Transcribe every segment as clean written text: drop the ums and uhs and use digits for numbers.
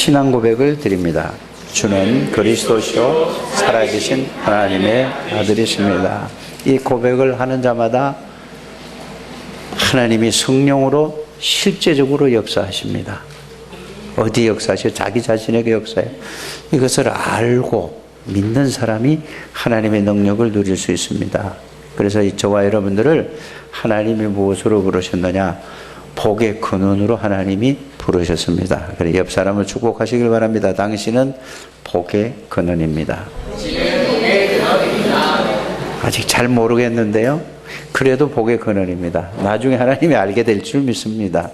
신앙 고백을 드립니다. 주는 그리스도시요 살아계신 하나님의 아들이십니다. 이 고백을 하는 자마다 하나님이 성령으로 실제적으로 역사하십니다. 어디 역사하셔요? 자기 자신에게 역사해요. 이것을 알고 믿는 사람이 하나님의 능력을 누릴 수 있습니다. 그래서 저와 여러분들을 하나님이 무엇으로 부르셨느냐? 복의 근원으로 하나님이 부르셨습니다. 그래서 옆 사람을 축복하시길 바랍니다. 당신은 복의 근원입니다. 아직 잘 모르겠는데요. 그래도 복의 근원입니다. 나중에 하나님이 알게 될 줄 믿습니다.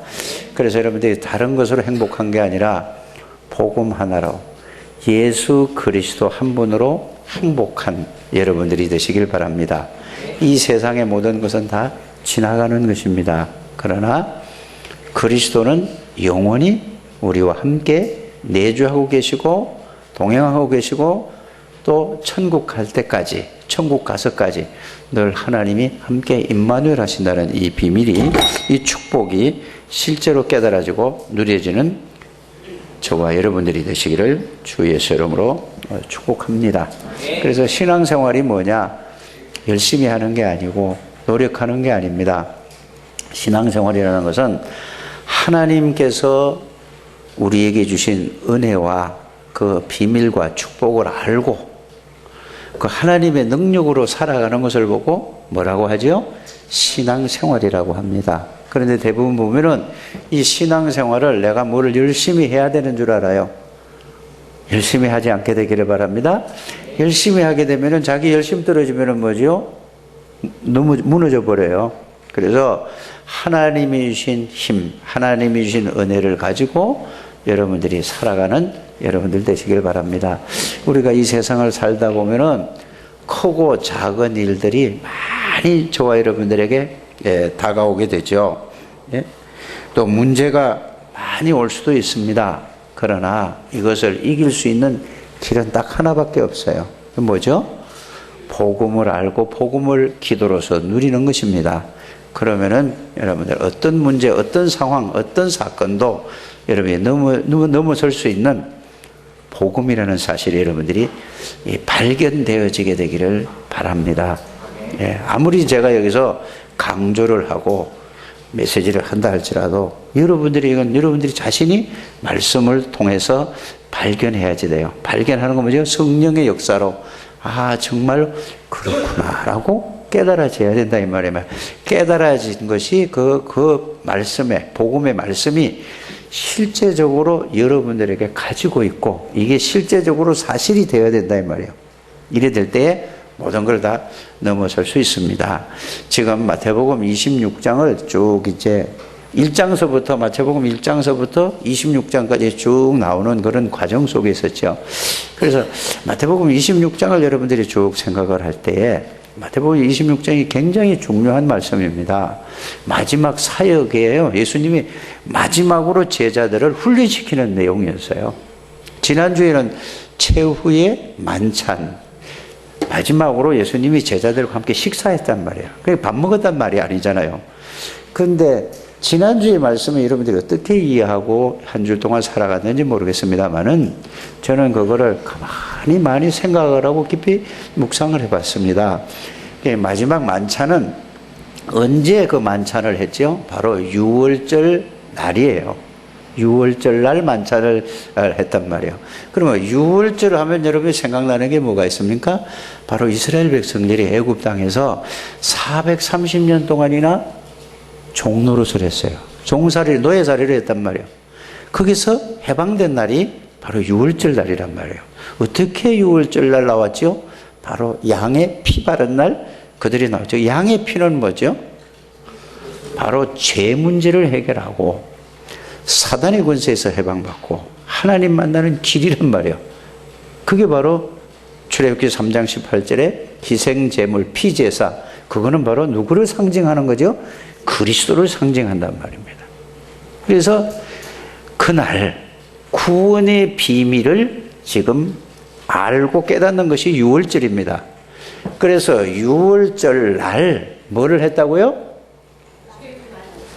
그래서 여러분들이 다른 것으로 행복한 게 아니라 복음 하나로 예수 그리스도 한 분으로 행복한 여러분들이 되시길 바랍니다. 이 세상의 모든 것은 다 지나가는 것입니다. 그러나 그리스도는 영원히 우리와 함께 내주하고 계시고 동행하고 계시고 또 천국 갈 때까지, 천국 가서까지 늘 하나님이 함께 임마누엘 하신다는 이 비밀이, 이 축복이 실제로 깨달아지고 누려지는 저와 여러분들이 되시기를 주 예수 이름으로 축복합니다. 그래서 신앙생활이 뭐냐? 열심히 하는 게 아니고 노력하는 게 아닙니다. 신앙생활이라는 것은 하나님께서 우리에게 주신 은혜와 그 비밀과 축복을 알고 그 하나님의 능력으로 살아가는 것을 보고 뭐라고 하죠? 신앙생활이라고 합니다. 그런데 대부분 보면은 이 신앙생활을 내가 뭘 열심히 해야 되는 줄 알아요. 열심히 하지 않게 되기를 바랍니다. 열심히 하게 되면은 자기 열심 떨어지면은 뭐죠? 너무 무너져 버려요. 그래서 하나님이 주신 힘, 하나님이 주신 은혜를 가지고 여러분들이 살아가는 여러분들 되시길 바랍니다. 우리가 이 세상을 살다 보면은 크고 작은 일들이 많이 저와 여러분들에게 다가오게 되죠. 또 문제가 많이 올 수도 있습니다. 그러나 이것을 이길 수 있는 길은 딱 하나밖에 없어요. 뭐죠? 복음을 알고 복음을 기도로서 누리는 것입니다. 그러면은 여러분들 어떤 문제, 어떤 상황, 어떤 사건도 여러분이 넘어설 수 있는 복음이라는 사실이 여러분들이 발견되어지게 되기를 바랍니다. 아무리 제가 여기서 강조를 하고 메시지를 한다 할지라도 여러분들이 이건 여러분들이 자신이 말씀을 통해서 발견해야지 돼요. 발견하는 건 뭐죠? 성령의 역사로 정말 그렇구나 라고 깨달아져야 된다 이 말이에요. 깨달아진 것이 그 말씀에, 복음의 말씀이 실제적으로 여러분들에게 가지고 있고 이게 실제적으로 사실이 되어야 된다 이 말이에요. 이래 될 때에 모든 걸 다 넘어설 수 있습니다. 지금 마태복음 26장을 쭉 이제 1장서부터 마태복음 1장서부터 26장까지 쭉 나오는 그런 과정 속에 있었죠. 그래서 마태복음 26장을 여러분들이 쭉 생각을 할 때에 마태복음 26장이 굉장히 중요한 말씀입니다. 마지막 사역이에요. 예수님이 마지막으로 제자들을 훈련시키는 내용이었어요. 지난주에는 최후의 만찬, 마지막으로 예수님이 제자들과 함께 식사했단 말이에요. 그게 밥 먹었단 말이 아니잖아요. 그런데 지난주의 말씀을 여러분들이 어떻게 이해하고 한 주 동안 살아갔는지 모르겠습니다만은 저는 그거를 가만히 많이 생각을 하고 깊이 묵상을 해봤습니다. 마지막 만찬은 언제 그 만찬을 했죠? 바로 유월절 날이에요. 유월절 날 만찬을 했단 말이에요. 그러면 유월절 하면 여러분이 생각나는 게 뭐가 있습니까? 바로 이스라엘 백성들이 애굽 땅에서 430년 동안이나 종노릇을 했어요. 종살이, 노예살이를 했단 말이에요. 거기서 해방된 날이 바로 유월절 날이란 말이에요. 어떻게 유월절 날 나왔죠? 바로 양의 피 바른 날 그들이 나왔죠. 양의 피는 뭐죠? 바로 죄 문제를 해결하고 사단의 권세에서 해방받고 하나님 만나는 길이란 말이에요. 그게 바로 출애굽기 3장 18절에 희생제물 피제사, 그거는 바로 누구를 상징하는 거죠? 그리스도를 상징한단 말입니다. 그래서 그날 구원의 비밀을 지금 알고 깨닫는 것이 유월절입니다. 그래서 유월절 날 뭐를 했다고요?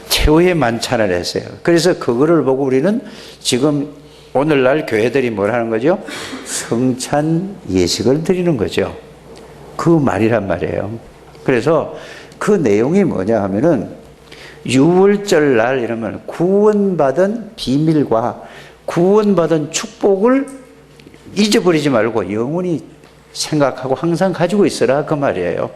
최후의 만찬을 했어요. 그래서 그거를 보고 우리는 지금 오늘날 교회들이 뭘 하는 거죠? 성찬 예식을 드리는 거죠. 그 말이란 말이에요. 그래서 그 내용이 뭐냐 하면은 유월절 날 이러면 구원받은 비밀과 구원받은 축복을 잊어버리지 말고 영원히 생각하고 항상 가지고 있어라 그 말이에요.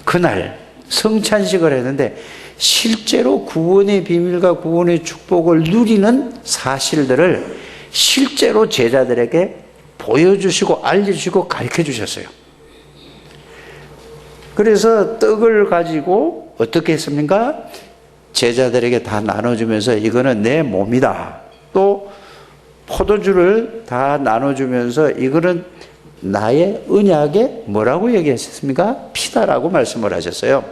그날 성찬식을 했는데 실제로 구원의 비밀과 구원의 축복을 누리는 사실들을 실제로 제자들에게 보여주시고 알려주시고 가르쳐 주셨어요. 그래서 떡을 가지고 어떻게 했습니까? 제자들에게 다 나눠주면서 이거는 내 몸이다. 또 포도주를 다 나눠주면서 이거는 나의 언약에 뭐라고 얘기하셨습니까? 피다라고 말씀을 하셨어요.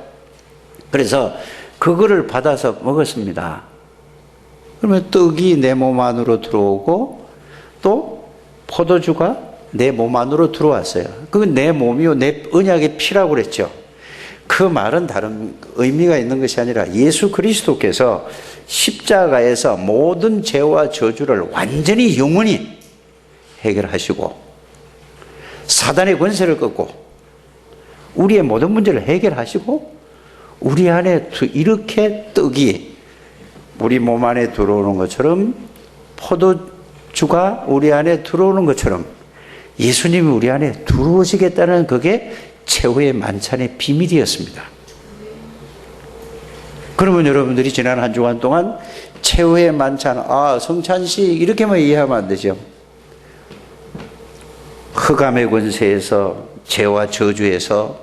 그래서 그거를 받아서 먹었습니다. 그러면 떡이 내 몸 안으로 들어오고 또 포도주가 내 몸 안으로 들어왔어요. 그건 내 몸이요 내 언약의 피라고 그랬죠. 그 말은 다른 의미가 있는 것이 아니라 예수 그리스도께서 십자가에서 모든 죄와 저주를 완전히 영원히 해결하시고 사단의 권세를 꺾고 우리의 모든 문제를 해결하시고 우리 안에 이렇게 떡이 우리 몸 안에 들어오는 것처럼 포도주가 우리 안에 들어오는 것처럼 예수님이 우리 안에 들어오시겠다는 그게 최후의 만찬의 비밀이었습니다. 그러면 여러분들이 지난 한 주간 동안 최후의 만찬, 성찬식 이렇게만 이해하면 안 되죠. 흑암의 권세에서 죄와 저주에서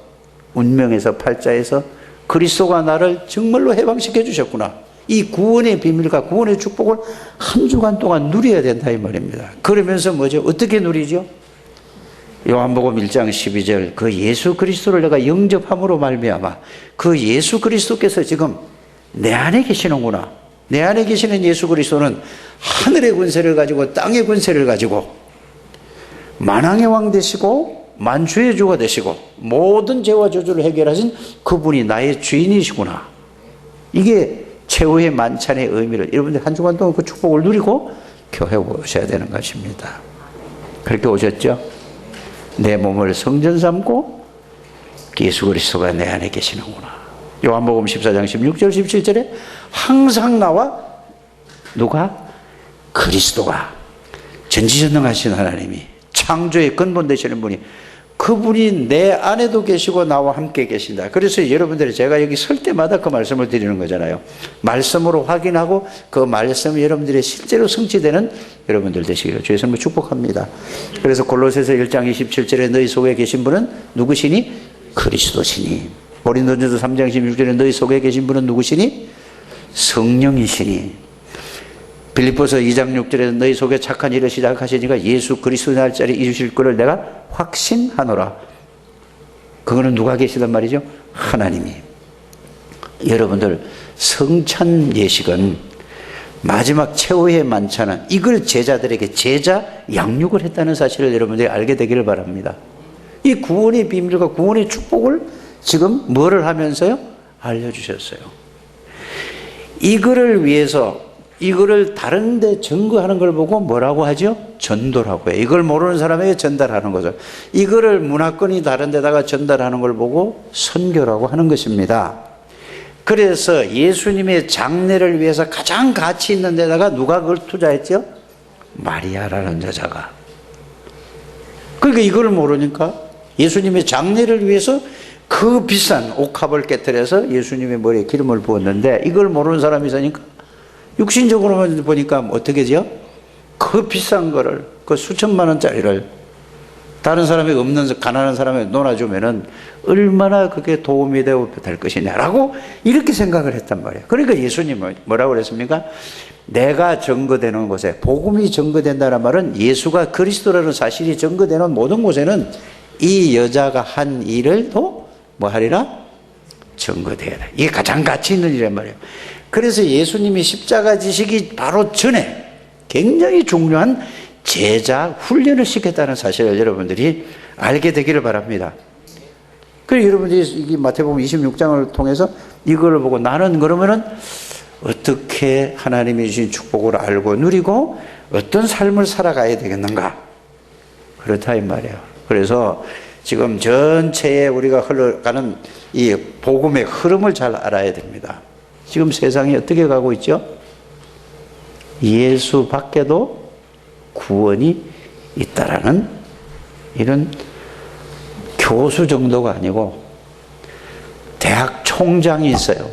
운명에서 팔자에서 그리스도가 나를 정말로 해방시켜 주셨구나. 이 구원의 비밀과 구원의 축복을 한 주간 동안 누려야 된다 이 말입니다. 그러면서 뭐죠? 어떻게 누리죠? 요한복음 1장 12절 그 예수 그리스도를 내가 영접함으로 말미암아 그 예수 그리스도께서 지금 내 안에 계시는구나. 내 안에 계시는 예수 그리스도는 하늘의 권세를 가지고 땅의 권세를 가지고 만왕의 왕 되시고 만주의 주가 되시고 모든 죄와 저주를 해결하신 그분이 나의 주인이시구나. 이게 최후의 만찬의 의미를 여러분들 한 주간 동안 그 축복을 누리고 교회 오셔야 되는 것입니다. 그렇게 오셨죠? 내 몸을 성전 삼고 예수 그리스도가 내 안에 계시는구나. 요한복음 14장 16절 17절에 항상 나와 누가? 그리스도가 전지전능하신 하나님이 창조의 근본 되시는 분이 그분이 내 안에도 계시고 나와 함께 계신다. 그래서 여러분들이 제가 여기 설 때마다 그 말씀을 드리는 거잖아요. 말씀으로 확인하고 그 말씀이 여러분들의 실제로 성취되는 여러분들 되시기를 주의 이름으로 축복합니다. 그래서 골로새서 1장 27절에 너희 속에 계신 분은 누구시니? 그리스도시니. 고린도전서 3장 16절에 너희 속에 계신 분은 누구시니? 성령이시니. 빌립보서 2장 6절에 너희 속에 착한 일을 시작하시니까 예수 그리스도 날짜리 이루실 것을 내가 확신하노라. 그거는 누가 계시단 말이죠? 하나님이. 여러분들 성찬 예식은 마지막 최후의 만찬은 이걸 제자들에게 제자 양육을 했다는 사실을 여러분들이 알게 되기를 바랍니다. 이 구원의 비밀과 구원의 축복을 지금 뭐를 하면서요? 알려주셨어요. 이거를 위해서 이거를 다른 데 증거하는 걸 보고 뭐라고 하죠? 전도라고 해요. 이걸 모르는 사람에게 전달하는 거죠. 이거를 문화권이 다른 데다가 전달하는 걸 보고 선교라고 하는 것입니다. 그래서 예수님의 장례를 위해서 가장 가치 있는 데다가 누가 그걸 투자했죠? 마리아라는 여자가. 그러니까 이걸 모르니까 예수님의 장례를 위해서 그 비싼 옥합을 깨뜨려서 예수님의 머리에 기름을 부었는데 이걸 모르는 사람이 있으니까 육신적으로만 보니까 어떻게 지요? 그 비싼 거를, 그 수천만 원짜리를 다른 사람이 없는 가난한 사람에게 놓아주면은 얼마나 그게 도움이 될 것이냐라고 이렇게 생각을 했단 말이에요. 그러니까 예수님은 뭐라고 그랬습니까? 내가 증거되는 곳에, 복음이 증거된다는 말은 예수가 그리스도라는 사실이 증거되는 모든 곳에는 이 여자가 한 일을 또 뭐 하리라? 증거되어라. 이게 가장 가치 있는 일이란 말이에요. 그래서 예수님이 십자가 지시기 바로 전에 굉장히 중요한 제자 훈련을 시켰다는 사실을 여러분들이 알게 되기를 바랍니다. 그리고 여러분들이 이 마태복음 26장을 통해서 이걸 보고 나는 그러면은 어떻게 하나님이 주신 축복을 알고 누리고 어떤 삶을 살아가야 되겠는가? 그렇다 이 말이에요. 그래서 지금 전체에 우리가 흘러가는 이 복음의 흐름을 잘 알아야 됩니다. 지금 세상이 어떻게 가고 있죠? 예수 밖에도 구원이 있다라는 이런 교수 정도가 아니고 대학 총장이 있어요.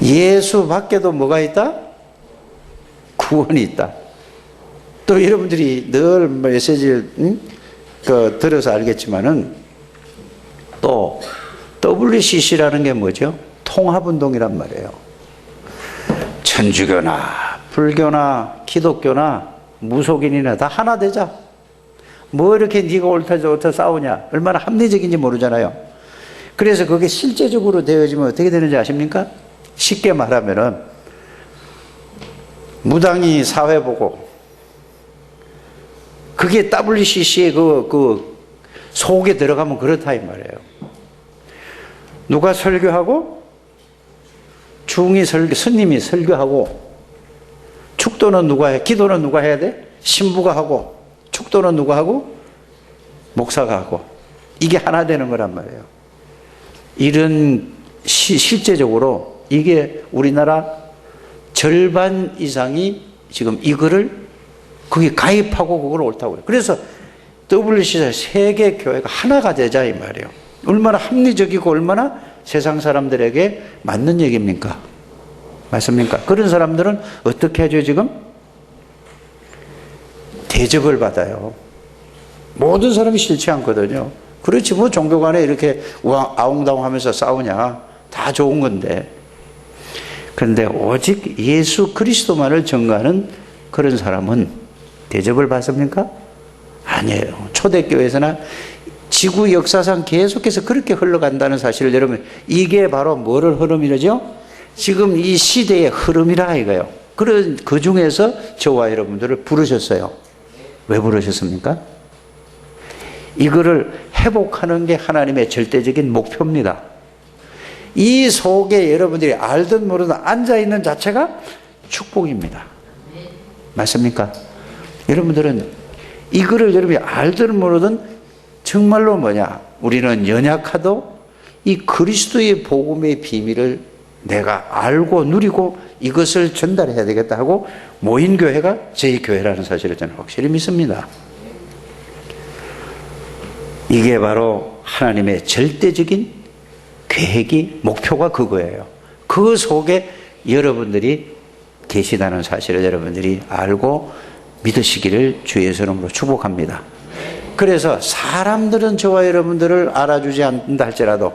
예수 밖에도 뭐가 있다? 구원이 있다. 또 여러분들이 늘 메시지를 들어서 알겠지만은 또 WCC라는 게 뭐죠? 통합운동이란 말이에요. 천주교나 불교나 기독교나 무속인이나 다 하나 되자. 뭐 이렇게 네가 옳다 좋다 싸우냐. 얼마나 합리적인지 모르잖아요. 그래서 그게 실제적으로 되어지면 어떻게 되는지 아십니까? 쉽게 말하면은 무당이 사회 보고 그게 WCC의 그 속에 들어가면 그렇다 이 말이에요. 누가 설교하고 중이 설교, 스님이 설교하고 축도는 누가 해? 기도는 누가 해야 돼? 신부가 하고 축도는 누가 하고? 목사가 하고. 이게 하나 되는 거란 말이에요. 이런 실제적으로 이게 우리나라 절반 이상이 지금 이거를 거기 가입하고 그걸 옳다고 해요. 그래서 WCC 세계 교회가 하나가 되자 이 말이에요. 얼마나 합리적이고 얼마나 세상 사람들에게 맞는 얘기입니까? 맞습니까? 그런 사람들은 어떻게 하죠 지금? 대접을 받아요. 모든 사람이 싫지 않거든요. 그렇지 뭐 종교 간에 이렇게 아웅다웅 하면서 싸우냐. 다 좋은 건데. 그런데 오직 예수 그리스도만을 전가하는 그런 사람은 대접을 받습니까? 아니에요. 초대교회에서나 지구 역사상 계속해서 그렇게 흘러간다는 사실을 여러분, 이게 바로 뭐를 흐름이죠? 지금 이 시대의 흐름이라 이거예요. 그 중에서 저와 여러분들을 부르셨어요. 왜 부르셨습니까? 이거를 회복하는 게 하나님의 절대적인 목표입니다. 이 속에 여러분들이 알든 모르든 앉아있는 자체가 축복입니다. 맞습니까? 여러분들은 이거를 여러분이 알든 모르든 정말로 뭐냐? 우리는 연약하도 이 그리스도의 복음의 비밀을 내가 알고 누리고 이것을 전달해야 되겠다 하고 모인 교회가 저희 교회라는 사실을 저는 확실히 믿습니다. 이게 바로 하나님의 절대적인 계획이 목표가 그거예요. 그 속에 여러분들이 계시다는 사실을 여러분들이 알고 믿으시기를 주의 이름으로 축복합니다. 그래서 사람들은 저와 여러분들을 알아주지 않는다 할지라도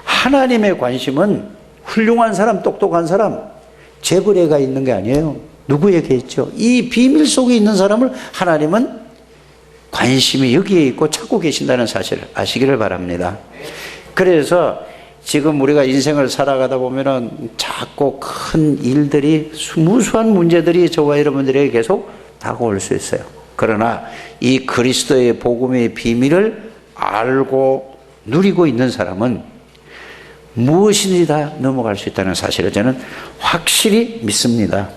하나님의 관심은 훌륭한 사람, 똑똑한 사람, 재벌에가 있는 게 아니에요. 누구에게 있죠? 이 비밀 속에 있는 사람을 하나님은 관심이 여기에 있고 찾고 계신다는 사실을 아시기를 바랍니다. 그래서 지금 우리가 인생을 살아가다 보면은 자꾸 큰 일들이, 무수한 문제들이 저와 여러분들에게 계속 다가올 수 있어요. 그러나 이 그리스도의 복음의 비밀을 알고 누리고 있는 사람은 무엇이든지 다 넘어갈 수 있다는 사실을 저는 확실히 믿습니다.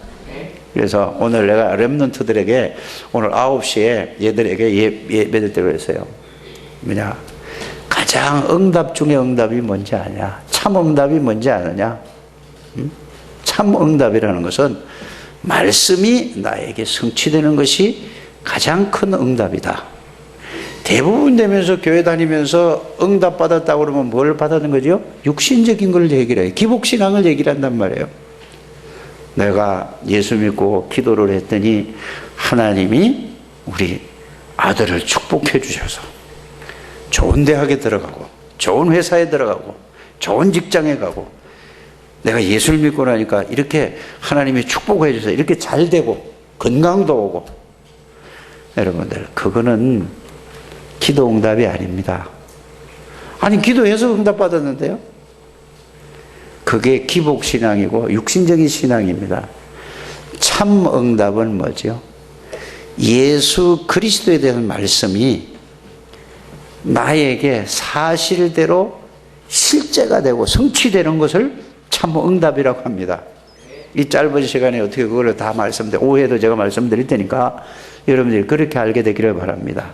그래서 오늘 내가 렘넌트들에게 오늘 9시에 얘들에게 예배드릴 때로 했어요. 뭐냐? 가장 응답 중에 응답이 뭔지 아냐? 참 응답이 뭔지 아느냐? 참 응답이라는 것은 말씀이 나에게 성취되는 것이 가장 큰 응답이다. 대부분 되면서 교회 다니면서 응답 받았다고 그러면 뭘 받았는 거죠? 육신적인 걸 얘기를 해요. 기복신앙을 얘기를 한단 말이에요. 내가 예수 믿고 기도를 했더니 하나님이 우리 아들을 축복해 주셔서 좋은 대학에 들어가고 좋은 회사에 들어가고 좋은 직장에 가고 내가 예수를 믿고 나니까 이렇게 하나님이 축복해 주셔서 이렇게 잘 되고 건강도 오고. 여러분들 그거는 기도 응답이 아닙니다. 아니 기도해서 응답 받았는데요. 그게 기복신앙이고 육신적인 신앙입니다. 참 응답은 뭐죠? 예수 그리스도에 대한 말씀이 나에게 사실대로 실제가 되고 성취되는 것을 참 응답이라고 합니다. 이 짧은 시간에 어떻게 그걸 다 오해도 제가 말씀드릴 테니까 여러분들이 그렇게 알게 되기를 바랍니다.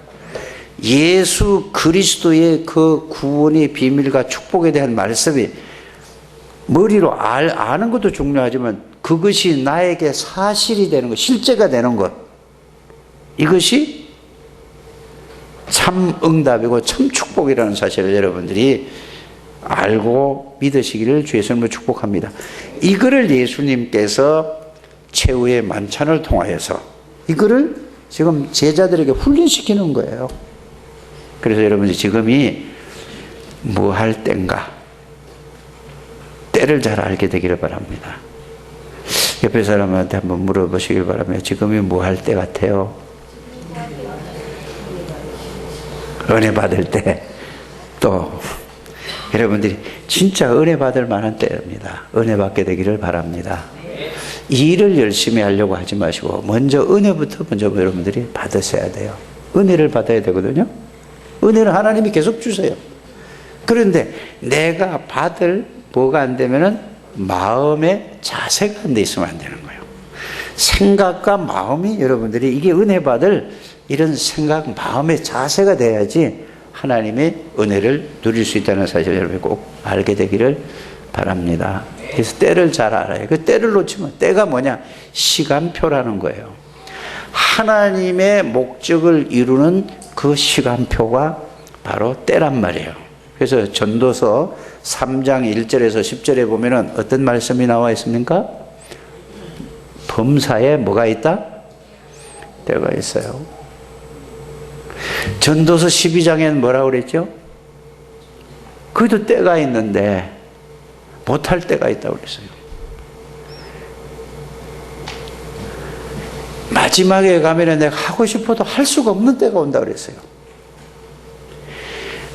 예수 그리스도의 그 구원의 비밀과 축복에 대한 말씀이 머리로 아는 것도 중요하지만 그것이 나에게 사실이 되는 것, 실제가 되는 것, 이것이 참 응답이고 참 축복이라는 사실을 여러분들이 알고 믿으시기를 주 예수님으로 축복합니다. 이거를 예수님께서 최후의 만찬을 통하여서 이거를 지금 제자들에게 훈련시키는 거예요. 그래서 여러분들이 지금이 뭐 할 때인가, 때를 잘 알게 되기를 바랍니다. 옆에 사람한테 한번 물어보시길 바랍니다. 지금이 뭐 할 때 같아요? 은혜 받을 때. 또 여러분들이 진짜 은혜 받을 만한 때입니다. 은혜 받게 되기를 바랍니다. 일을 열심히 하려고 하지 마시고 먼저 은혜부터 여러분들이 받으셔야 돼요. 은혜를 받아야 되거든요. 은혜를 하나님이 계속 주세요. 그런데 내가 받을 뭐가 안 되면은 마음의 자세가 안 돼 있으면 안 되는 거예요. 생각과 마음이 여러분들이 이게 은혜 받을 이런 생각, 마음의 자세가 돼야지 하나님의 은혜를 누릴 수 있다는 사실을 여러분이 꼭 알게 되기를 바랍니다. 그래서 때를 잘 알아요. 그 때를 놓치면 때가 뭐냐? 시간표라는 거예요. 하나님의 목적을 이루는 그 시간표가 바로 때란 말이에요. 그래서 전도서 3장 1절에서 10절에 보면은 어떤 말씀이 나와 있습니까? 범사에 뭐가 있다? 때가 있어요. 전도서 12장에는 뭐라고 그랬죠? 그래도 때가 있는데 못할 때가 있다고 그랬어요. 마지막에 가면은 내가 하고 싶어도 할 수가 없는 때가 온다고 그랬어요.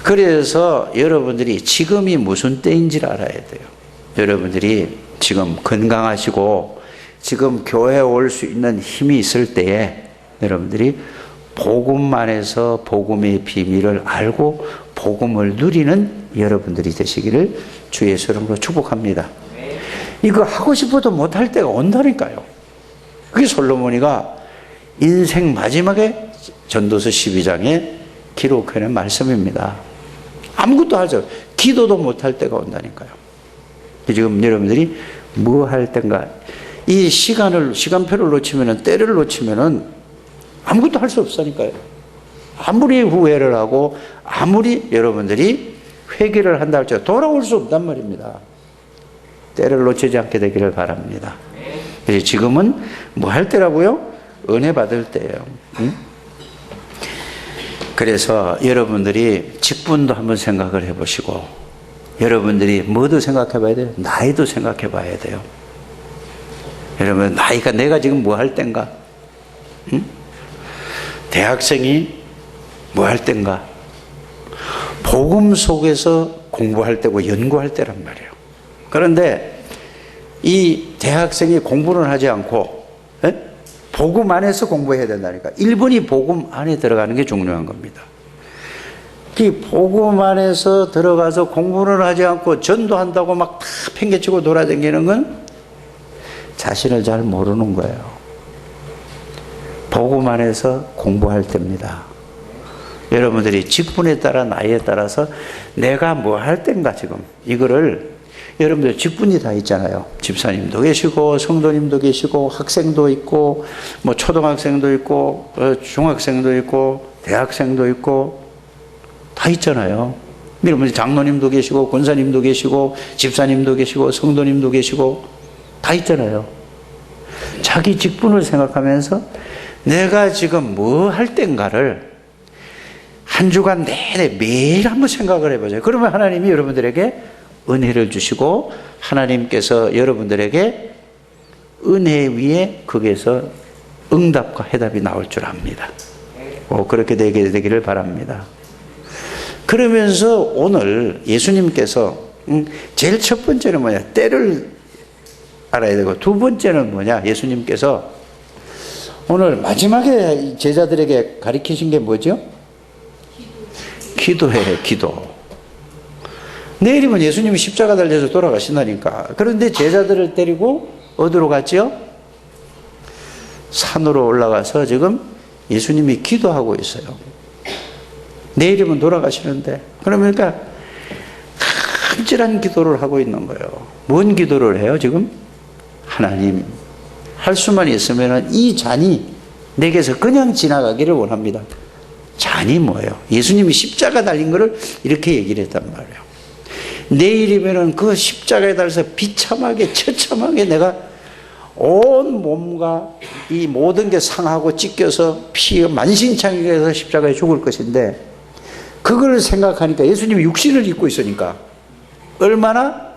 그래서 여러분들이 지금이 무슨 때인지를 알아야 돼요. 여러분들이 지금 건강하시고 지금 교회에 올 수 있는 힘이 있을 때에 여러분들이 복음만 해서 복음의 비밀을 알고 복음을 누리는 여러분들이 되시기를 주 예수 이름으로 축복합니다. 이거 하고 싶어도 못할 때가 온다니까요. 그게 솔로몬이가 인생 마지막에 전도서 12장에 기록하는 말씀입니다. 아무것도 할 수 없어요. 기도도 못할 때가 온다니까요. 지금 여러분들이 뭐 할 때인가, 이 시간표를 놓치면은, 때를 놓치면은 아무것도 할 수 없으니까요. 아무리 후회를 하고 아무리 여러분들이 회개를 한다 할지라도 돌아올 수 없단 말입니다. 때를 놓치지 않게 되기를 바랍니다. 그래서 지금은 뭐 할 때라고요? 은혜 받을 때예요. 응? 그래서 여러분들이 직분도 한번 생각을 해보시고, 여러분들이 뭐도 생각해 봐야 돼요? 나이도 생각해 봐야 돼요. 여러분, 나이가 내가 지금 뭐 할 땐가? 응? 대학생이 뭐 할 땐가? 복음 속에서 공부할 때고 연구할 때란 말이에요. 그런데 이 대학생이 공부는 하지 않고 복음 안에서 공부해야 된다니까. 1번이 복음 안에 들어가는 게 중요한 겁니다. 이 복음 안에서 들어가서 공부를 하지 않고 전도한다고 막 다 팽개치고 돌아다니는 건 자신을 잘 모르는 거예요. 복음 안에서 공부할 때입니다. 여러분들이 직분에 따라 나이에 따라서 내가 뭐 할 땐가 지금 이거를, 여러분들 직분이 다 있잖아요. 집사님도 계시고 성도님도 계시고 학생도 있고 뭐 초등학생도 있고 중학생도 있고 대학생도 있고 다 있잖아요. 여러분 장로님도 계시고 권사님도 계시고 집사님도 계시고 성도님도 계시고 다 있잖아요. 자기 직분을 생각하면서 내가 지금 뭐 할 땐가를 한 주간 내내 매일 한번 생각을 해보세요. 그러면 하나님이 여러분들에게 은혜를 주시고 하나님께서 여러분들에게 은혜 위에 거기에서 응답과 해답이 나올 줄 압니다. 그렇게 되기를 바랍니다. 그러면서 오늘 예수님께서 제일 첫 번째는 뭐냐? 때를 알아야 되고, 두 번째는 뭐냐? 예수님께서 오늘 마지막에 제자들에게 가르치신 게 뭐죠? 기도해요. 기도. 내일이면 예수님이 십자가 달려서 돌아가신다니까. 그런데 제자들을 데리고 어디로 갔죠? 산으로 올라가서 지금 예수님이 기도하고 있어요. 내일이면 돌아가시는데, 그러니까 간절한 기도를 하고 있는 거예요. 뭔 기도를 해요 지금? 하나님, 할 수만 있으면 이 잔이 내게서 그냥 지나가기를 원합니다. 잔이 뭐예요? 예수님이 십자가 달린 거를 이렇게 얘기를 했단 말이에요. 내일이면은 그 십자가에 달려서 비참하게 처참하게 내가 온 몸과 이 모든 게 상하고 찢겨서 피가 만신창이가 해서 십자가에 죽을 것인데, 그걸 생각하니까 예수님이 육신을 입고 있으니까 얼마나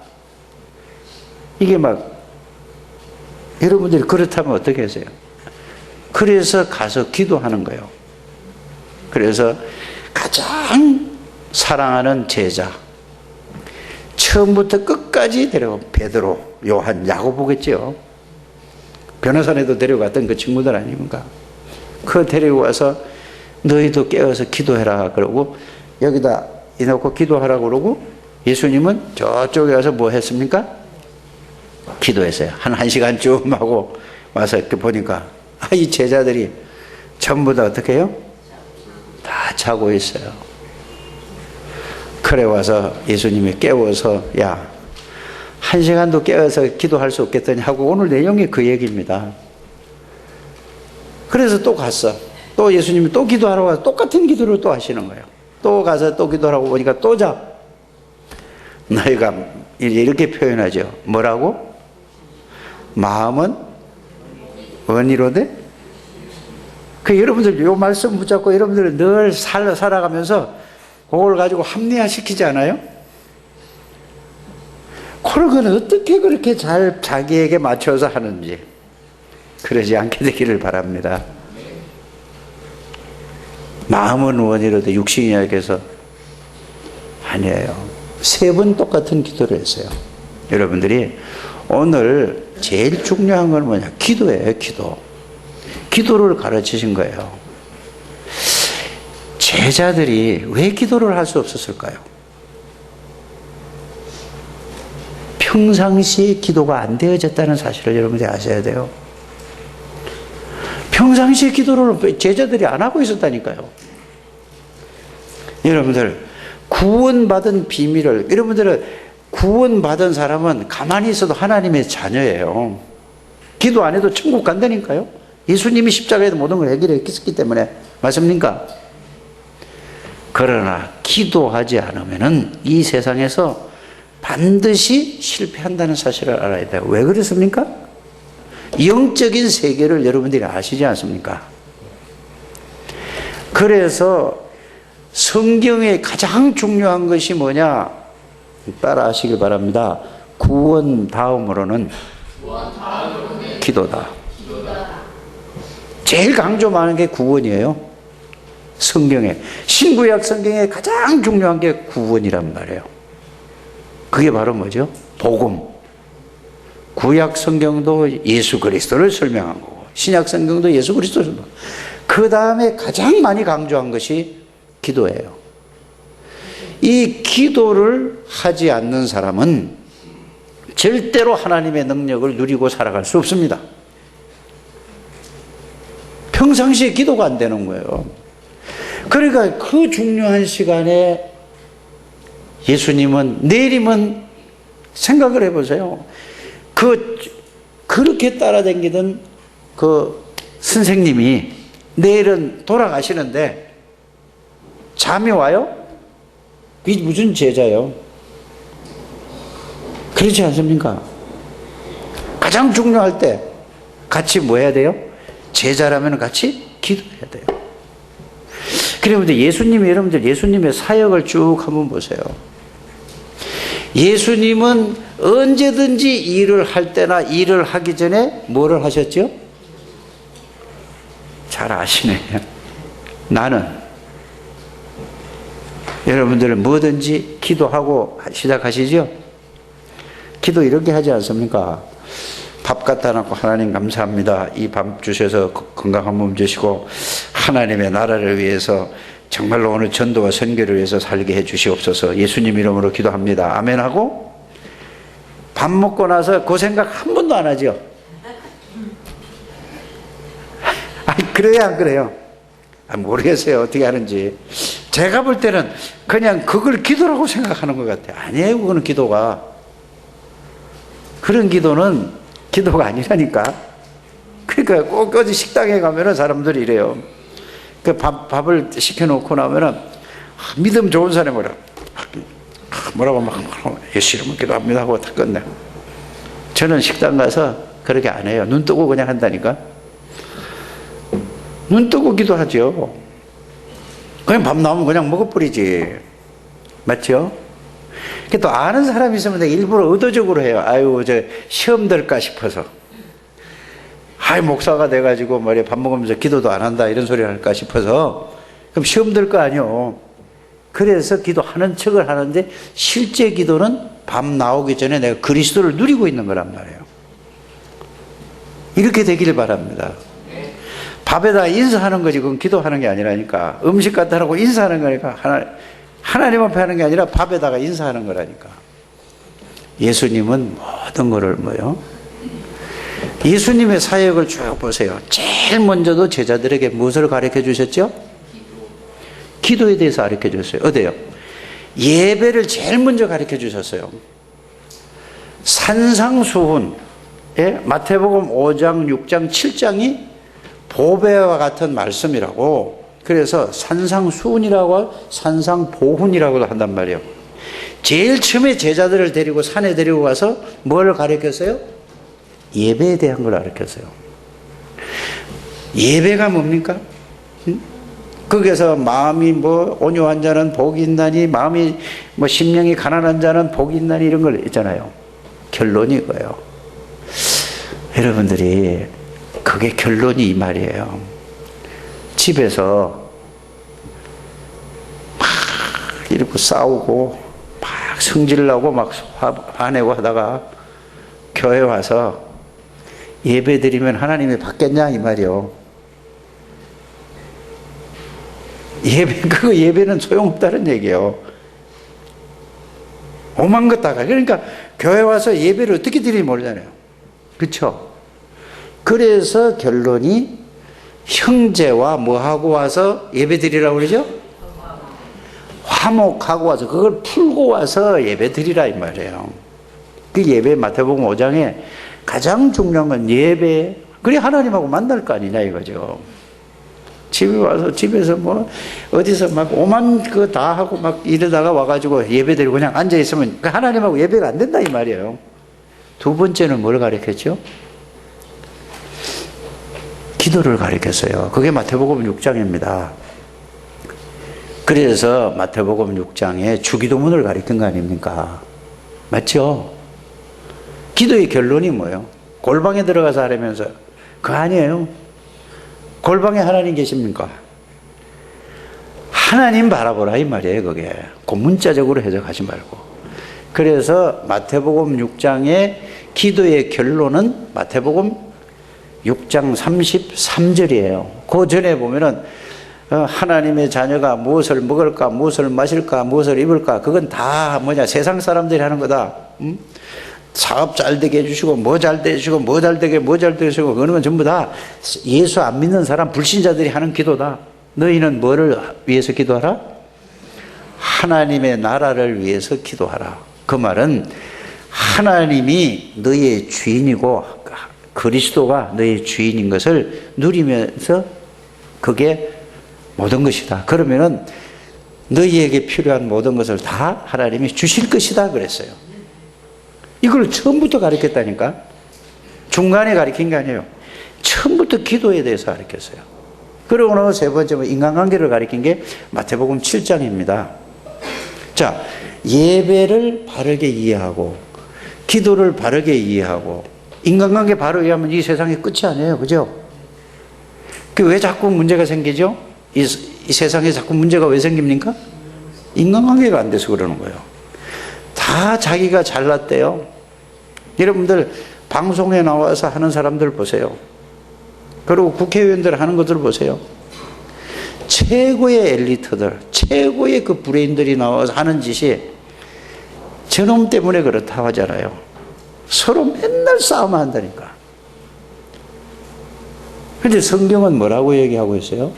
이게 막, 여러분들이 그렇다면 어떻게 하세요? 그래서 가서 기도하는 거예요. 그래서 가장 사랑하는 제자, 처음부터 끝까지 데려온 베드로, 요한, 야고보겠죠. 변호사네도 데려갔던 그 친구들 아닙니까? 그거 데리고 와서 너희도 깨어서 기도해라 그러고 여기다 이놓고 기도하라고 그러고, 예수님은 저쪽에 와서 뭐 했습니까? 기도했어요. 한 시간 쯤 하고 와서 이렇게 보니까 이 제자들이 전부 다 어떻게 해요? 다 자고 있어요. 그래 와서 예수님이 깨워서, 야, 1시간도 깨어서 기도할 수 없겠더니 하고, 오늘 내용이 그 얘기입니다. 그래서 또 갔어. 또 예수님이 또 기도하러 가서 똑같은 기도를 또 하시는 거예요. 또 가서 또 기도하라고 보니까 또 자. 너희가 이렇게 표현하죠. 뭐라고? 마음은 원이로되? 그 여러분들 요 말씀 붙잡고 여러분들 늘 살아가면서 그걸 가지고 합리화시키지 않아요? 그걸 어떻게 그렇게 잘 자기에게 맞춰서 하는지, 그러지 않게 되기를 바랍니다. 마음은 원이로되 육신이 약해서 아니에요. 3번 똑같은 기도를 했어요. 여러분들이 오늘 제일 중요한 건 뭐냐? 기도예요. 기도. 기도를 가르치신 거예요. 제자들이 왜 기도를 할 수 없었을까요? 평상시에 기도가 안 되어졌다는 사실을 여러분들이 아셔야 돼요. 평상시에 기도를 제자들이 안 하고 있었다니까요. 여러분들, 구원받은 비밀을, 여러분들은 구원받은 사람은 가만히 있어도 하나님의 자녀예요. 기도 안 해도 천국 간다니까요. 예수님이 십자가에서 모든 걸 해결했기 때문에. 맞습니까? 그러나 기도하지 않으면은 이 세상에서 반드시 실패한다는 사실을 알아야 돼요. 왜 그렇습니까? 영적인 세계를 여러분들이 아시지 않습니까? 그래서 성경의 가장 중요한 것이 뭐냐? 따라 하시길 바랍니다. 구원 다음으로는 기도다. 제일 강조 많은 게 구원이에요. 성경에, 신구약 성경에 가장 중요한 게 구원이란 말이에요. 그게 바로 뭐죠? 복음. 구약 성경도 예수 그리스도를 설명한 거고, 신약 성경도 예수 그리스도를 설명한 거고, 그 다음에 가장 많이 강조한 것이 기도예요. 이 기도를 하지 않는 사람은 절대로 하나님의 능력을 누리고 살아갈 수 없습니다. 평상시에 기도가 안 되는 거예요. 그러니까 그 중요한 시간에 예수님은, 내일이면 생각을 해보세요. 그렇게 따라다니던 그 선생님이 내일은 돌아가시는데 잠이 와요? 이게 무슨 제자요? 그렇지 않습니까? 가장 중요할 때 같이 뭐 해야 돼요? 제자라면 같이 기도해야 돼요. 그런데 여러분들 예수님의 사역을 쭉 한번 보세요. 예수님은 언제든지 일을 할 때나 일을 하기 전에 뭐를 하셨죠? 잘 아시네요. 나는 여러분들은 뭐든지 기도하고 시작하시죠? 기도 이렇게 하지 않습니까? 밥 갖다 놓고 하나님 감사합니다. 이 밥 주셔서 건강한 몸 주시고 하나님의 나라를 위해서 정말로 오늘 전도와 선교를 위해서 살게 해 주시옵소서. 예수님 이름으로 기도합니다. 아멘 하고 밥 먹고 나서 그 생각 한 번도 안 하죠. 그래요, 안 그래요? 모르겠어요. 어떻게 하는지. 제가 볼 때는 그냥 그걸 기도라고 생각하는 것 같아요. 아니에요, 그거는 기도가. 그런 기도는 기도가 아니라니까. 그러니까 꼭 어디 식당에 가면은 사람들이 이래요. 그 밥을 시켜놓고 나면은 믿음 좋은 사람이라 뭐라고 막 예수님은 기도합니다 하고 다 끝내. 저는 식당 가서 그렇게 안 해요. 눈 뜨고 그냥 한다니까. 눈 뜨고 기도하죠. 그냥 밥 나오면 그냥 먹어버리지. 맞죠? 또 아는 사람이 있으면 일부러 의도적으로 해요. 아유, 저 시험 들까 싶어서. 아이, 목사가 돼가지고 말이야, 밥 먹으면서 기도도 안 한다 이런 소리를 할까 싶어서. 그럼 시험 들 거 아니요. 그래서 기도하는 척을 하는데 실제 기도는 밥 나오기 전에 내가 그리스도를 누리고 있는 거란 말이에요. 이렇게 되길 바랍니다. 밥에다 인사하는 거지 그건 기도하는 게 아니라니까. 음식 갖다 놓고 인사하는 거니까 하나님 앞에 하는 게 아니라 밥에다가 인사하는 거라니까. 예수님은 모든 거를 뭐요? 예수님의 사역을 쭉 보세요. 제일 먼저도 제자들에게 무엇을 가르쳐 주셨죠? 기도에 대해서 가르쳐 주셨어요. 어때요? 예배를 제일 먼저 가르쳐 주셨어요. 산상수훈, 마태복음 5장, 6장, 7장이 보배와 같은 말씀이라고. 그래서 산상수훈이라고 산상보훈이라고도 한단 말이에요. 제일 처음에 제자들을 데리고 산에 데리고 가서 뭘 가르쳤어요? 예배에 대한 걸 가르쳤어요. 예배가 뭡니까? 거기서 마음이 뭐 온유한 자는 복이 있나니, 마음이 뭐 심령이 가난한 자는 복이 있나니 이런 걸 있잖아요. 결론이 이거예요. 여러분들이 그게 결론이 이 말이에요. 집에서 막 이러고 싸우고 막 성질나고 막 화내고 하다가 교회 와서 예배 드리면 하나님이 받겠냐 이 말이요. 그 예배는 소용없다는 얘기예요. 오만 것 다가. 그러니까 교회 와서 예배를 어떻게 드리는지 모르잖아요. 그렇죠? 그래서 결론이 형제와 뭐하고 와서 예배 드리라고 그러죠? 화목하고 와서 그걸 풀고 와서 예배 드리라 이 말이에요. 그 예배 마태복음 5장에 가장 중요한 건 예배. 그래 하나님하고 만날 거 아니냐 이거죠. 집에 와서 집에서 뭐 어디서 막 오만 그 다 하고 막 이러다가 와가지고 예배 드리고 그냥 앉아 있으면 하나님하고 예배가 안 된다 이 말이에요. 두 번째는 뭘 가르쳤죠? 기도를 가르쳤어요. 그게 마태복음 6장입니다. 그래서 마태복음 6장에 주기도문을 가르친 거 아닙니까? 맞죠? 기도의 결론이 뭐예요? 골방에 들어가서 하려면서 그거 아니에요. 골방에 하나님 계십니까? 하나님 바라보라 이 말이에요. 그게 그 문자적으로 해석하지 말고. 그래서 마태복음 6장의 기도의 결론은 마태복음 6장 33절이에요. 그 전에 보면은 하나님의 자녀가 무엇을 먹을까, 무엇을 마실까, 무엇을 입을까, 그건 다 뭐냐, 세상 사람들이 하는 거다. 사업 잘 되게 해주시고, 뭐 잘 되시고, 뭐 잘 되게, 뭐 잘 되시고, 그런 건 전부 다 예수 안 믿는 사람, 불신자들이 하는 기도다. 너희는 뭐를 위해서 기도하라? 하나님의 나라를 위해서 기도하라. 그 말은 하나님이 너희의 주인이고, 그리스도가 너희의 주인인 것을 누리면서 그게 모든 것이다. 그러면은 너희에게 필요한 모든 것을 다 하나님이 주실 것이다 그랬어요. 이걸 처음부터 가르쳤다니까. 중간에 가르친 게 아니에요. 처음부터 기도에 대해서 가르쳤어요. 그러고 세 번째 인간관계를 가르친 게 마태복음 7장입니다. 자, 예배를 바르게 이해하고 기도를 바르게 이해하고 인간관계 바로 이해하면 이 세상의 끝이 아니에요. 그죠? 왜 자꾸 문제가 생기죠? 이 세상에 자꾸 문제가 왜 생깁니까? 인간관계가 안 돼서 그러는 거예요. 다 자기가 잘났대요. 여러분들 방송에 나와서 하는 사람들 보세요. 그리고 국회의원들 하는 것들 보세요. 최고의 엘리트들, 최고의 그 브레인들이 나와서 하는 짓이 저놈 때문에 그렇다고 하잖아요. 서로 맨날 싸움을 한다니까. 그런데 성경은 뭐라고 얘기하고 있어요?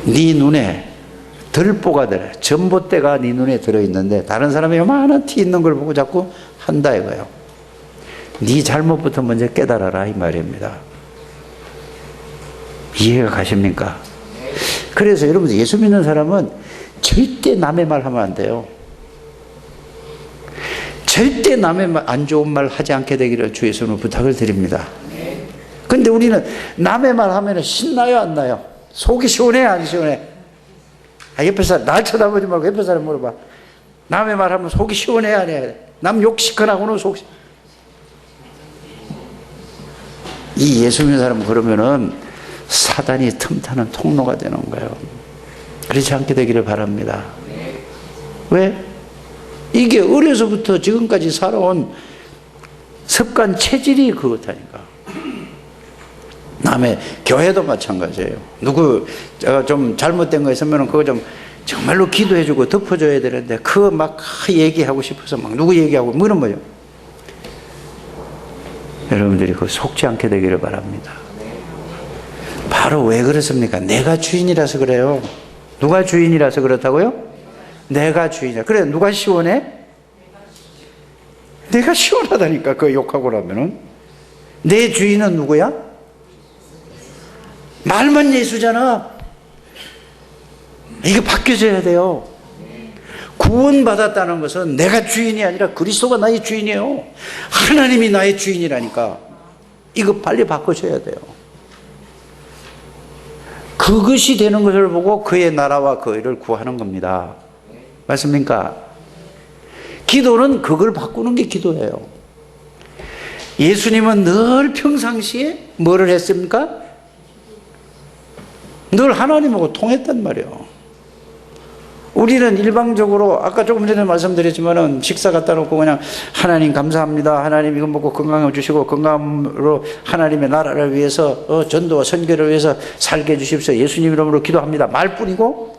네 눈에 들보가 들어, 전봇대가 네 눈에 들어있는데 다른 사람이 요만한 티 있는 걸 보고 자꾸 한다 이거예요. 네 잘못부터 먼저 깨달아라 이 말입니다. 이해가 가십니까? 그래서 여러분, 예수 믿는 사람은 절대 남의 말 하면 안 돼요. 절대 남의 말, 안 좋은 말 하지 않게 되기를 주 예수님으로 부탁을 드립니다. 근데 우리는 남의 말 하면 신나요 안 나요? 속이 시원해요 안 시원해? 옆에 사람, 날 쳐다보지 말고 옆에 사람 물어봐. 남의 말 하면 속이 시원해야 안 해? 남 욕 시커나고는 속. 이 예수 믿는 사람은 그러면은 사단이 틈타는 통로가 되는 거예요. 그렇지 않게 되기를 바랍니다. 왜? 이게 어려서부터 지금까지 살아온 습관 체질이 그렇다니까. 남의 교회도 마찬가지예요. 누구 좀 잘못된 거 있으면 그거 좀 정말로 기도해주고 덮어줘야 되는데 그거 막 얘기하고 싶어서 막 누구 얘기하고 뭐 이런 거죠. 여러분들이 그 속지 않게 되기를 바랍니다. 바로 왜 그렇습니까? 내가 주인이라서 그래요. 누가 주인이라서 그렇다고요? 내가 주인이야. 그래, 누가 시원해? 내가 시원하다니까, 그 욕하고 나면은. 내 주인은 누구야? 말만 예수잖아. 이게 바뀌어져야 돼요. 구원받았다는 것은 내가 주인이 아니라 그리스도가 나의 주인이에요. 하나님이 나의 주인이라니까. 이거 빨리 바꿔줘야 돼요. 그것이 되는 것을 보고 그의 나라와 그 의를 구하는 겁니다. 맞습니까? 기도는 그걸 바꾸는 게 기도예요. 예수님은 늘 평상시에 뭐를 했습니까? 늘 하나님하고 통했단 말이에요. 우리는 일방적으로 아까 조금 전에 말씀드렸지만은 식사 갖다 놓고 그냥 하나님 감사합니다. 하나님 이거 먹고 건강해 주시고 건강으로 하나님의 나라를 위해서 전도와 선교를 위해서 살게 해주십시오. 예수님 이름으로 기도합니다. 말뿐이고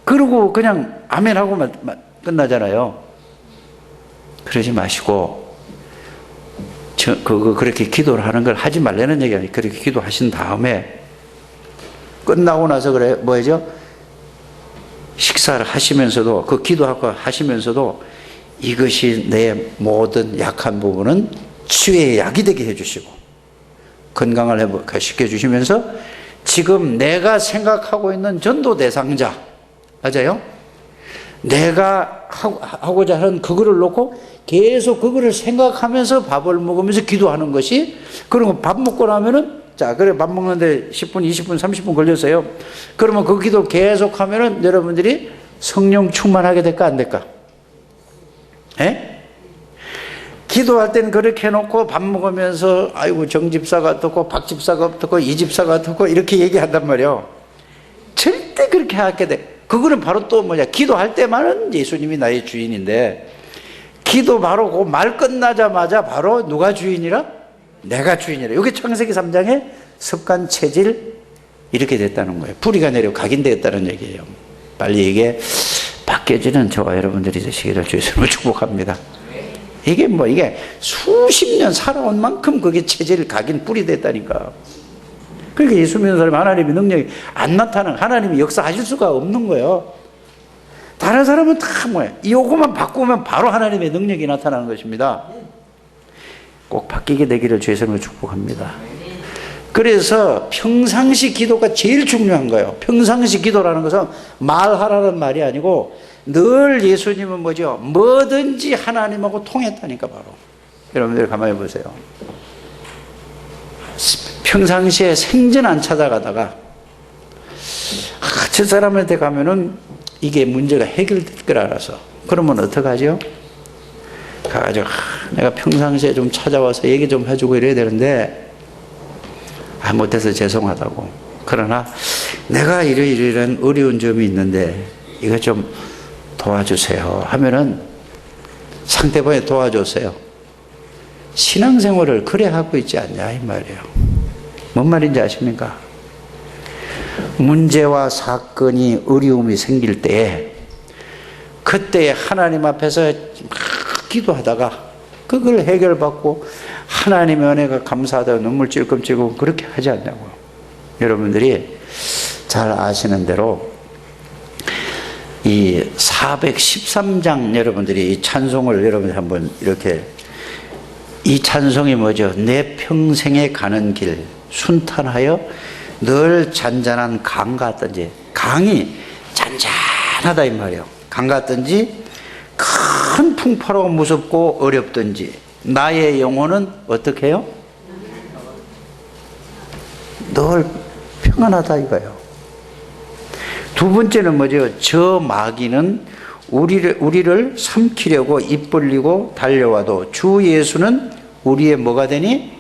그러고 그냥 아멘하고 끝나잖아요. 그러지 마시고 그렇게 기도를 하는 걸 하지 말라는 얘기 아니에요. 그렇게 기도하신 다음에 끝나고 나서 그래 뭐죠? 식사를 하시면서도 그 기도하고 하시면서도 이것이 내 모든 약한 부분은 치유의 약이 되게 해주시고 건강을 회복시켜 주시면서 지금 내가 생각하고 있는 전도 대상자 맞아요? 내가 하고자 하는 그거를 놓고 계속 그거를 생각하면서 밥을 먹으면서 기도하는 것이 그리고 밥 먹고 나면은 자, 그래, 밥 먹는데 10분, 20분, 30분 걸렸어요. 그러면 그 기도 계속 하면은 여러분들이 성령 충만하게 될까, 안 될까? 예? 기도할 때는 그렇게 해놓고 밥 먹으면서, 아이고, 정집사가 어떻고, 박집사가 어떻고, 이집사가 어떻고, 이렇게 얘기한단 말이에요. 절대 그렇게 하게 돼. 그거는 바로 또 뭐냐. 기도할 때만은 예수님이 나의 주인인데, 기도 바로 그 말 끝나자마자 바로 누가 주인이라? 내가 주인이라. 이게 창세기 3장의 습관 체질 이렇게 됐다는 거예요. 뿌리가 내려 각인되었다는 얘기예요. 빨리 이게 바뀌어지는 저와 여러분들이 되시기를 주 예수님을 축복합니다. 이게 이게 수십 년 살아온 만큼 그게 체질 각인 뿌리 됐다니까. 그러니까 예수 믿는 사람이 하나님의 능력이 안 나타나는 하나님이 역사하실 수가 없는 거예요. 다른 사람은 다 뭐예요? 이거만 바꾸면 바로 하나님의 능력이 나타나는 것입니다. 꼭 바뀌게 되기를 주 예수님을 축복합니다. 그래서 평상시 기도가 제일 중요한 거예요. 평상시 기도라는 것은 말하라는 말이 아니고 늘 예수님은 뭐죠? 뭐든지 하나님하고 통했다니까 바로. 여러분들 가만히 보세요. 평상시에 생전 안 찾아가다가 저 사람한테 가면은 이게 문제가 해결될 걸 알아서 그러면 어떡하죠? 가가지고 내가 평상시에 좀 찾아와서 얘기 좀 해주고 이래야 되는데 못해서 죄송하다고. 그러나 내가 이런 어려운 점이 있는데 이거 좀 도와주세요 하면은 상대방이 도와줬어요. 신앙생활을 그래 하고 있지 않냐 이 말이에요. 뭔 말인지 아십니까? 문제와 사건이 어려움이 생길 때에 그때 하나님 앞에서 막 기도하다가 그걸 해결받고 하나님의 은혜가 감사하다고 눈물 찔끔찔끔 그렇게 하지 않냐고요. 여러분들이 잘 아시는 대로 이 413장 여러분들이 이 찬송을 여러분들 한번 이렇게, 이 찬송이 뭐죠? 내 평생에 가는 길 순탄하여 늘 잔잔한 강 같든지, 강이 잔잔하다 이 말이에요. 강 같든지 큰 풍파로 무섭고 어렵든지 나의 영혼은 어떻게 해요? 늘 평안하다 이거예요. 두 번째는 뭐죠? 저 마귀는 우리를 삼키려고 입 벌리고 달려와도 주 예수는 우리의 뭐가 되니?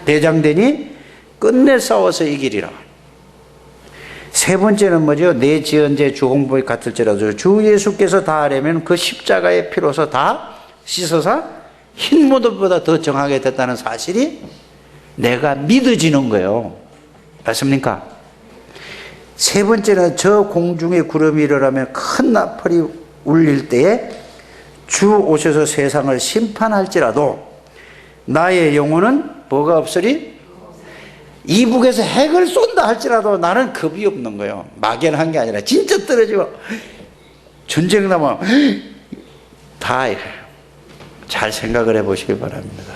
대장되니 끝내 싸워서 이기리라. 세 번째는 뭐죠? 내 지은 죄 주홍보이 같을지라도 주 예수께서 다 하려면 그 십자가의 피로서 다 씻어서 흰 무덤보다 더 정하게 됐다는 사실이 내가 믿어지는 거예요. 맞습니까? 세 번째는 저 공중에 구름이 일어나면 큰 나팔이 울릴 때에 주 오셔서 세상을 심판할지라도 나의 영혼은 뭐가 없으리? 이북에서 핵을 쏜다 할지라도 나는 겁이 없는 거예요. 막연한 게 아니라 진짜 떨어지고 전쟁 나면 다 이래요. 잘 생각을 해보시기 바랍니다.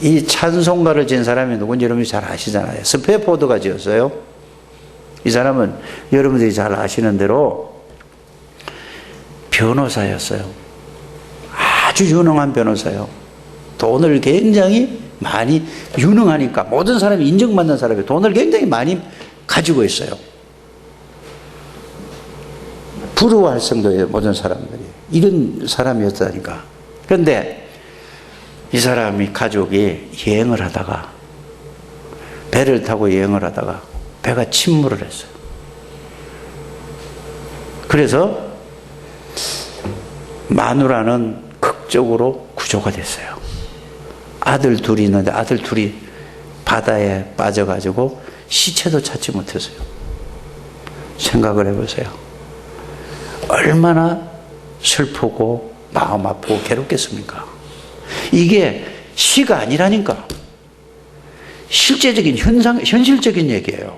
이 찬송가를 지은 사람이 누군지 여러분이 잘 아시잖아요. 스페포드가 지었어요. 이 사람은 여러분들이 잘 아시는 대로 변호사였어요. 아주 유능한 변호사요. 돈을 굉장히 많이, 유능하니까 모든 사람이 인정받는 사람이 돈을 굉장히 많이 가지고 있어요. 부러워할 정도예요. 모든 사람들이 이런 사람이었다니까. 그런데 이 사람이 가족이 여행을 하다가, 배를 타고 여행을 하다가 배가 침몰을 했어요. 그래서 마누라는 극적으로 구조가 됐어요. 아들 둘이 있는데 아들 둘이 바다에 빠져가지고 시체도 찾지 못했어요. 생각을 해보세요. 얼마나 슬프고 마음 아프고 괴롭겠습니까? 이게 시가 아니라니까. 실제적인 현실적인 얘기예요.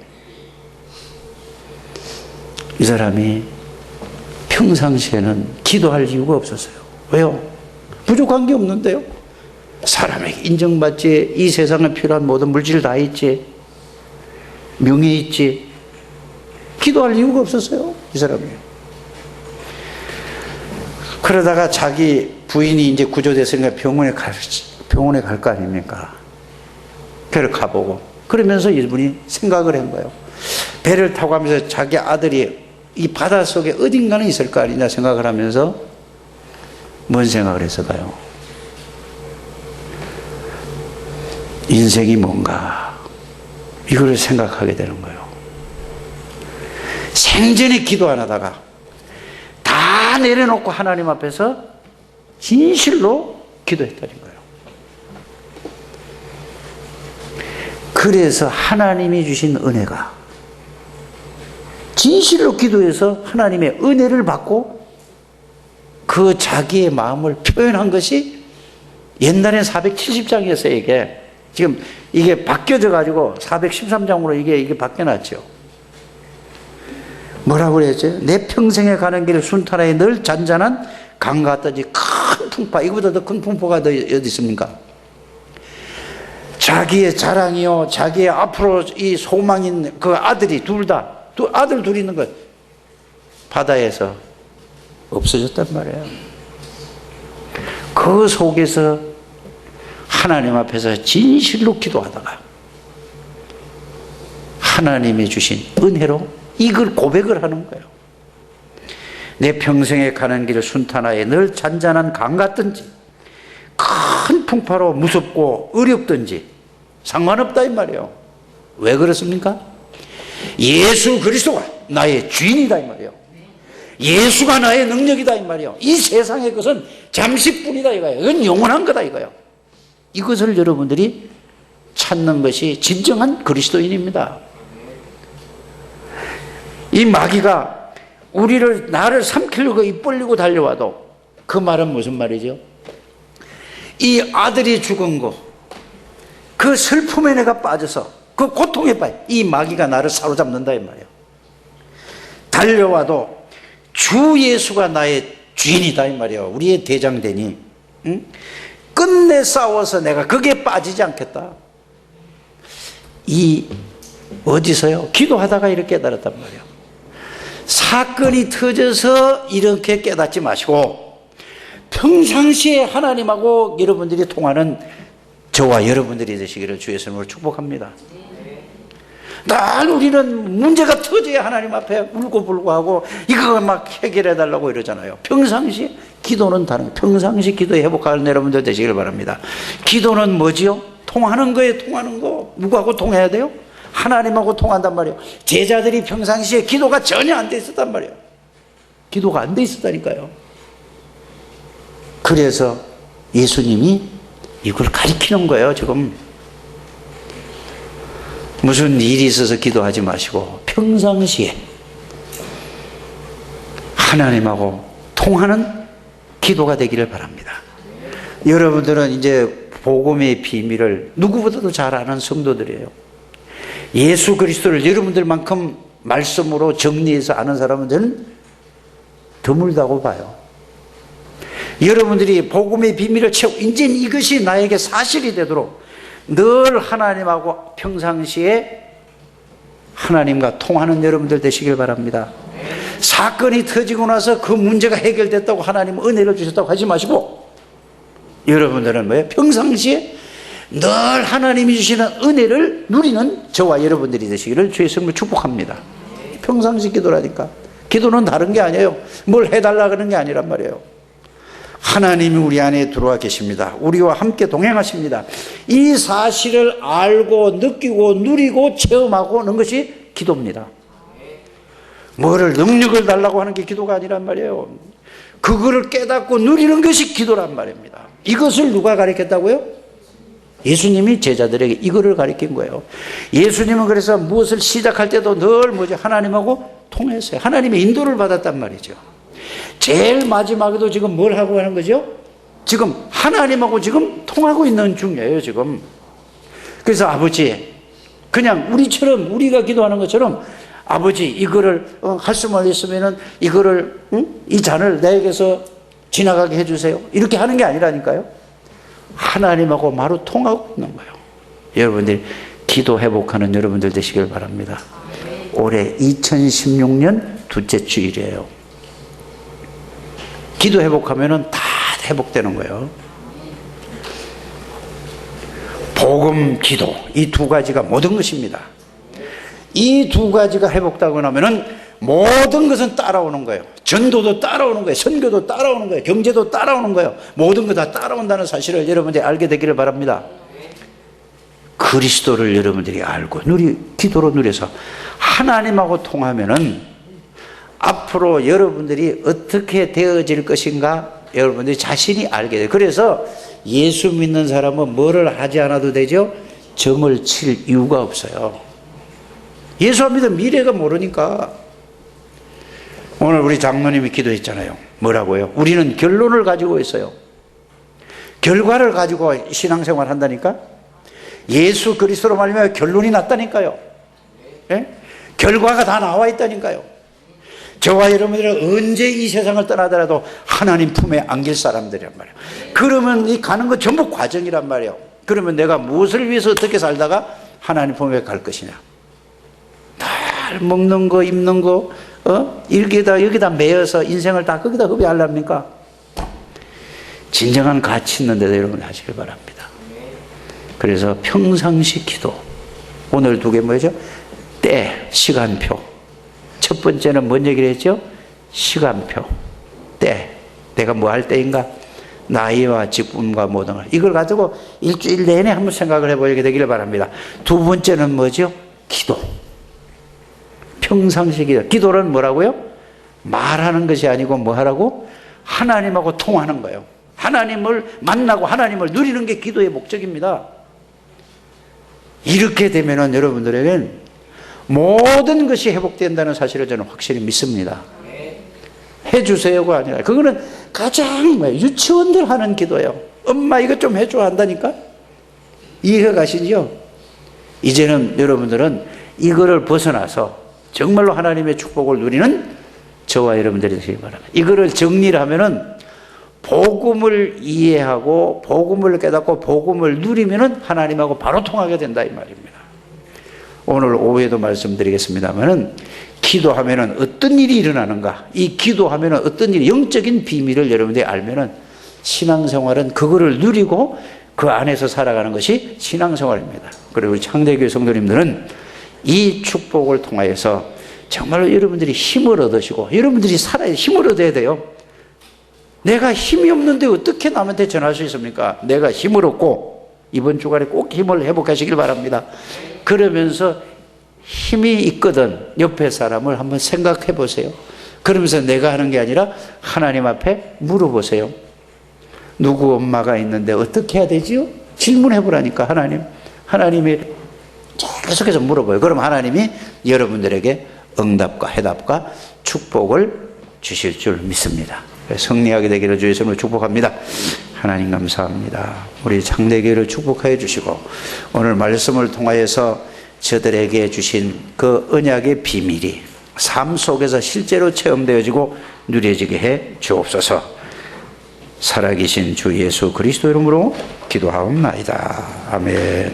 이 사람이 평상시에는 기도할 이유가 없었어요. 왜요? 부족한 게 없는데요. 사람에게 인정받지, 이 세상에 필요한 모든 물질 다 있지, 명예 있지. 기도할 이유가 없었어요, 이 사람이. 그러다가 자기 부인이 이제 구조됐으니까 병원에 갈 거 아닙니까? 배를 가보고, 그러면서 이분이 생각을 한 거예요. 배를 타고 가면서 자기 아들이 이 바닷속에 어딘가는 있을 거 아니냐 생각을 하면서 뭔 생각을 했을까요? 인생이 뭔가, 이걸 생각하게 되는 거예요. 생전에 기도 안 하다가 다 내려놓고 하나님 앞에서 진실로 기도했다는 거예요. 그래서 하나님이 주신 은혜가, 진실로 기도해서 하나님의 은혜를 받고 그 자기의 마음을 표현한 것이, 옛날엔 470장이었어요 이게. 지금 이게 바뀌어져 가지고 413장으로 이게 바뀌어놨죠. 뭐라고 그랬죠? 내 평생에 가는 길 순탄하게 늘 잔잔한 강 같든지 큰 풍파, 이거보다 더 큰 풍파가 어디 있습니까? 자기의 자랑이요, 자기의 앞으로 이 소망인 그 아들이 아들 둘이 있는 것, 바다에서 없어졌단 말이에요. 그 속에서 하나님 앞에서 진실로 기도하다가 하나님이 주신 은혜로 이걸 고백을 하는 거예요. 내 평생에 가는 길 순탄하에 늘 잔잔한 강 같든지 큰 풍파로 무섭고 어렵든지 상관없다 이 말이에요. 왜 그렇습니까? 예수 그리스도가 나의 주인이다 이 말이에요. 예수가 나의 능력이다 이 말이에요. 이 세상의 것은 잠시뿐이다 이거예요. 이건 영원한 거다 이거예요. 이것을 여러분들이 찾는 것이 진정한 그리스도인입니다. 이 마귀가 나를 삼키려고 입 벌리고 달려와도, 그 말은 무슨 말이죠? 이 아들이 죽은 거, 그 슬픔에 내가 빠져서 그 고통에 빠져 이 마귀가 나를 사로잡는다 이 말이에요. 달려와도 주 예수가 나의 주인이다 이 말이에요. 우리의 대장되니 응? 끝내 싸워서 내가 거기에 빠지지 않겠다. 이 어디서요? 기도하다가 이렇게 깨달았단 말이에요. 사건이 터져서 이렇게 깨닫지 마시고 평상시에 하나님하고 여러분들이 통하는 저와 여러분들이 되시기를 주의 이름으로 축복합니다. 늘 우리는 문제가 터져야 하나님 앞에 울고불고 하고 이거 막 해결해 달라고 이러잖아요. 평상시 기도는 다른, 평상시 기도 회복하는 여러분들 되시길 바랍니다. 기도는 뭐지요? 통하는 거에 통하는 거. 누구하고 통해야 돼요? 하나님하고 통한단 말이에요. 제자들이 평상시에 기도가 전혀 안 돼 있었단 말이에요. 기도가 안 돼 있었다니까요. 그래서 예수님이 이걸 가르치는 거예요. 지금 무슨 일이 있어서 기도하지 마시고 평상시에 하나님하고 통하는 기도가 되기를 바랍니다. 여러분들은 이제 복음의 비밀을 누구보다도 잘 아는 성도들이에요. 예수 그리스도를 여러분들만큼 말씀으로 정리해서 아는 사람은 저는 드물다고 봐요. 여러분들이 복음의 비밀을 채우고 이제 이것이 나에게 사실이 되도록 늘 하나님하고 평상시에 하나님과 통하는 여러분들 되시길 바랍니다. 사건이 터지고 나서 그 문제가 해결됐다고 하나님 은혜를 주셨다고 하지 마시고 여러분들은 뭐예요? 평상시에 늘 하나님이 주시는 은혜를 누리는 저와 여러분들이 되시기를 주의 이름으로 축복합니다. 평상시 기도라니까. 기도는 다른 게 아니에요. 뭘 해달라 그러는 게 아니란 말이에요. 하나님이 우리 안에 들어와 계십니다. 우리와 함께 동행하십니다. 이 사실을 알고 느끼고 누리고 체험하고 하는 것이 기도입니다. 뭐를 능력을 달라고 하는 게 기도가 아니란 말이에요. 그거를 깨닫고 누리는 것이 기도란 말입니다. 이것을 누가 가르쳤다고요? 예수님이 제자들에게 이거를 가르친 거예요. 예수님은 그래서 무엇을 시작할 때도 늘 뭐죠? 하나님하고 통했어요. 하나님의 인도를 받았단 말이죠. 제일 마지막에도 지금 뭘 하고 하는 거죠? 지금 하나님하고 지금 통하고 있는 중이에요, 지금. 그래서 아버지, 그냥 우리처럼, 우리가 기도하는 것처럼 아버지, 이거를 할 수만 있으면은 이거를, 이 잔을 나에게서 지나가게 해주세요. 이렇게 하는 게 아니라니까요. 하나님하고 바로 통하고 있는 거예요. 여러분들, 기도 회복하는 여러분들 되시길 바랍니다. 올해 2016년 둘째 주일이에요. 기도 회복하면은 다 회복되는 거예요. 복음, 기도, 이 두 가지가 모든 것입니다. 이 두 가지가 회복되고 나면은 모든 것은 따라오는 거예요. 전도도 따라오는 거예요. 선교도 따라오는 거예요. 경제도 따라오는 거예요. 모든 거 다 따라온다는 사실을 여러분들이 알게 되기를 바랍니다. 그리스도를 여러분들이 알고 기도로 누려서 하나님하고 통하면은 앞으로 여러분들이 어떻게 되어질 것인가 여러분들이 자신이 알게 돼요. 그래서 예수 믿는 사람은 뭐를 하지 않아도 되죠? 점을 칠 이유가 없어요. 예수 안 믿으면 미래가 모르니까. 오늘 우리 장로님이 기도했잖아요. 뭐라고요? 우리는 결론을 가지고 있어요. 결과를 가지고 신앙생활 한다니까? 예수 그리스도로 말미암아 결론이 났다니까요. 예? 결과가 다 나와 있다니까요. 저와 여러분들은 언제 이 세상을 떠나더라도 하나님 품에 안길 사람들이란 말이에요. 그러면 이 가는 거 전부 과정이란 말이에요. 그러면 내가 무엇을 위해서 어떻게 살다가 하나님 품에 갈 것이냐. 날 먹는 거 입는 거 여기다 매여서 인생을 다 거기다 흡입하려합니까? 진정한 가치 있는 데도 여러분 하시길 바랍니다. 그래서 평상시 기도. 오늘 두 개 뭐죠? 때, 시간표. 첫 번째는 뭔 얘기를 했죠? 시간표. 때. 내가 뭐 할 때인가? 나이와 직분과 모든 걸. 이걸 가지고 일주일 내내 한번 생각을 해보게 되기를 바랍니다. 두 번째는 뭐죠? 기도. 평상시 기도. 기도는 뭐라고요? 말하는 것이 아니고 뭐 하라고? 하나님하고 통하는 거예요. 하나님을 만나고 하나님을 누리는 게 기도의 목적입니다. 이렇게 되면은 여러분들에게는 모든 것이 회복된다는 사실을 저는 확실히 믿습니다. 해주세요가 아니라 그거는 가장 유치원들 하는 기도예요. 엄마 이것 좀 해줘 한다니까. 이해가 가시죠? 이제는 여러분들은 이거를 벗어나서 정말로 하나님의 축복을 누리는 저와 여러분들이 되시기 바랍니다. 이거를 정리를 하면은 복음을 이해하고 복음을 깨닫고 복음을 누리면은 하나님하고 바로 통하게 된다 이 말입니다. 오늘 오후에도 말씀드리겠습니다만은 기도하면은 어떤 일이 일어나는가, 이 기도하면은 어떤 일이, 영적인 비밀을 여러분들이 알면은 신앙생활은 그거를 누리고 그 안에서 살아가는 것이 신앙생활입니다. 그리고 우리 창대교회 성도님들은 이 축복을 통하여서 정말로 여러분들이 힘을 얻으시고, 여러분들이 살아야 힘을 얻어야 돼요. 내가 힘이 없는데 어떻게 남한테 전할 수 있습니까? 내가 힘을 얻고 이번 주간에 꼭 힘을 회복하시길 바랍니다. 그러면서 힘이 있거든 옆에 사람을 한번 생각해 보세요. 그러면서 내가 하는 게 아니라 하나님 앞에 물어보세요. 누구 엄마가 있는데 어떻게 해야 되지요? 질문해 보라니까. 하나님이 계속해서 물어봐요. 그럼 하나님이 여러분들에게 응답과 해답과 축복을 주실 줄 믿습니다. 승리하게 되기를 주의 이름으로 축복합니다. 하나님 감사합니다. 우리 창대교회를 축복하여 주시고 오늘 말씀을 통하여서 저들에게 주신 그 언약의 비밀이 삶 속에서 실제로 체험되어지고 누려지게 해 주옵소서. 살아계신 주 예수 그리스도 이름으로 기도하옵나이다. 아멘.